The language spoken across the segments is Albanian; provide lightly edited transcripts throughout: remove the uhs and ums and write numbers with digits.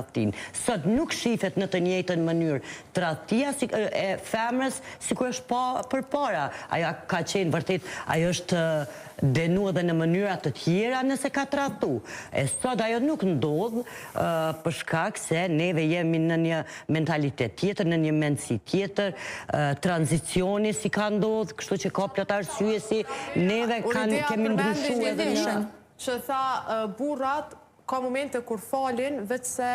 tradhtin. Sot nuk shifet në të njëjtën mënyrë tradhtia e femrës sikur është pa përpara. Ajo ka qenë vërtet, ajo është denu edhe në mënyra të tjera nëse ka tradhtu. E sot ajo nuk ndodh për shkak se neve jemi në një mentalitet tjetër, në një mendësi tjetër, tranzicioni si ka ndodh, kështu që ka plot arsye si neve kemi ndryshuar edhe në që tha burrat ka momente kur falin vetë se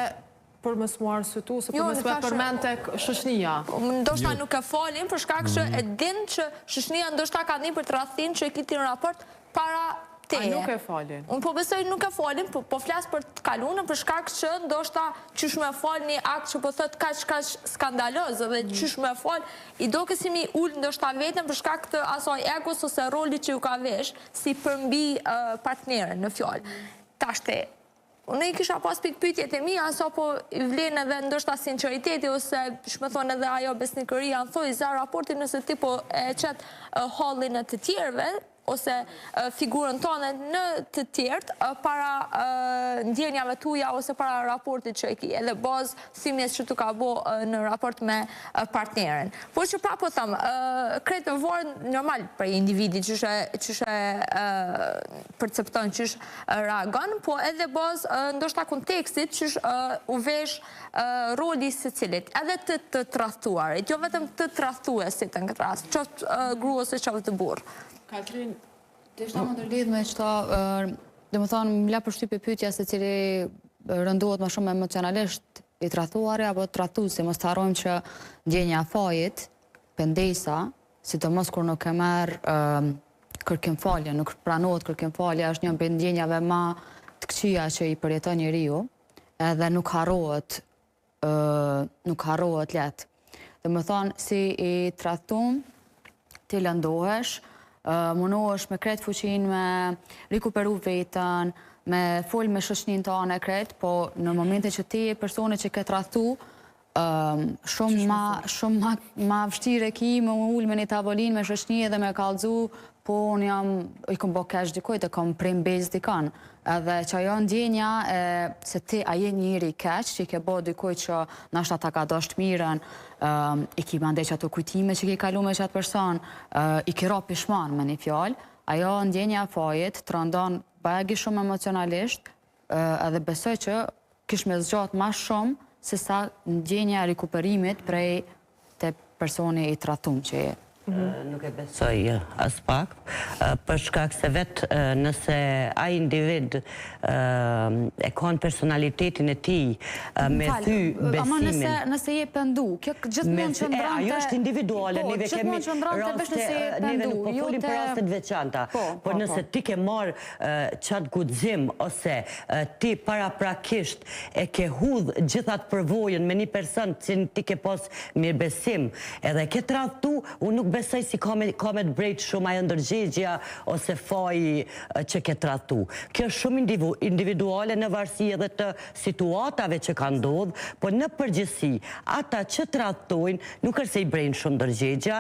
për më smuar sëtu, se për më smuar përmen tek shoqënia. Ndoshta nuk e falin, për shkak që e din që shoqënia ndoshta ka një për tradhtin që e kiti në raport para teje. A nuk e falin? Unë po besoj nuk e falin, po flas për të kalunën, për shkak që ndoshta qysh me fal një akt që po thot kaq skandaloz dhe qysh me fal, i doke si mi ul ndoshta vetëm për shkak të asaj egos ose rolit që ju ka vesh si përmbi partnerën në fjalë. Tashte unë i kisha pas pyetjet e mia, sa po i vlen edhe ndoshta sinqeriteti ose shme thonë edhe ajo besnikëria, në thoi za raportin nëse ti po e qet hallin e të tjerëve, ose figurën tonë në të tjertë para ndjenjave tuja ose para raportit që e ki, edhe bazë thymjes që tu ka bo në raport me partnerin. Po që pra po thëmë, kretë më vorë normal për individi që percepton, që reagon, po edhe bazë ndoshta kontekstit që u vesh roli së cilit, edhe të tradhtuarit, jo vetëm të tradhtuesit në këtë rast, qoftë grua ose qoftë të burë. Katrin, të ishta më ndërlidh me qëta, dhe më thonë, më la përshtypje pyetja se cili rëndohet më shumë emocionalisht i tradhtuari apo tradhtuesi, mos të harrojmë që ndjenja e fajit, pendesa, sidomos kur nuk e merr kërkimfalje, nuk pranohet kërkimfalja, është një prej ndjenjave më të këqija që i përjeton njeriu, edhe nuk harrohet lehtë. Dhe më thonë, si i tradhtuar, ti lëndohesh, munohesh me kretë fuqin, me rikuperu vetën, me fol me shoqnin tonë e kretë, po në momente që ti e personi që ke tradhtu, shumë ma vështirë e ki me ullë me një tavolin me shoqni edhe me kallëzu, po unë i kom bo kesh dikojt, e kom prim bez dikan. Edhe që ajo ndjenja se ti a je njëri keq, që i ke bo dikojt që nashta ta ka dosht miren, i ki mande që ato kujtime që ki kalu me qatë person, i ki ro pishman me një fjall, ajo ndjenja fajit të rëndon bagi shumë emocionalisht, edhe besoj që kish me zgjat ma shumë se sa ndjenja rikuperimit prej të personi i tradhtum që je. Nuk e besoj as pak, për shkak se vetë nëse a individ e kanë personalitetin e tij me thy besimin. Ama nëse je pendu, kjo gjithmonë që ndronte. Ajo është individuale, neve kemi neve nuk po folim për rastet veçanta, por nëse ti ke marr çat guxim ose ti paraprakisht e ke hudh gjithat përvojën me një person që ti ke pas mirëbesim, edhe ke tradhtu, unë nuk besoj si ka me të brejt shumë ajo ndërgjegja ose faji që ke tradhtu. Kjo është shumë individuale në varësi edhe të situatave që ka ndodhur, por në përgjithësi, ata që tradhtojnë nuk është se i brejnë shumë ndërgjegja,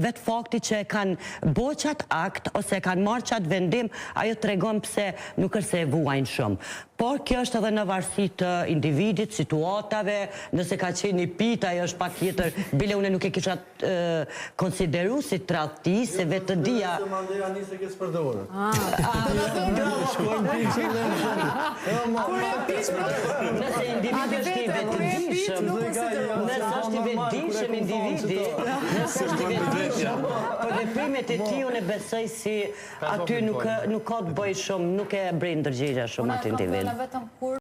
vetë fakti që e kanë bo qatë akt ose e kanë marrë qatë vendim, ajo tregon pse nuk është se e vuajnë shumë. Por kjo është edhe në varësi të individit, situatave, nëse ka qenë një pit, ajo është pak tjetër, bile une nuk e kisha konsideru si tradhti, se vetë të dia... Nëse Mandela nisë e kësë për të orë. Nëse individi është i vetëdijshëm, nëse është i vetëdijshëm individi, nëse është i vetëdijshëm, për veprimet e tij unë besoj si aty nuk ka të bëj shumë, nuk e brej ndërgjegja shumë aty individ.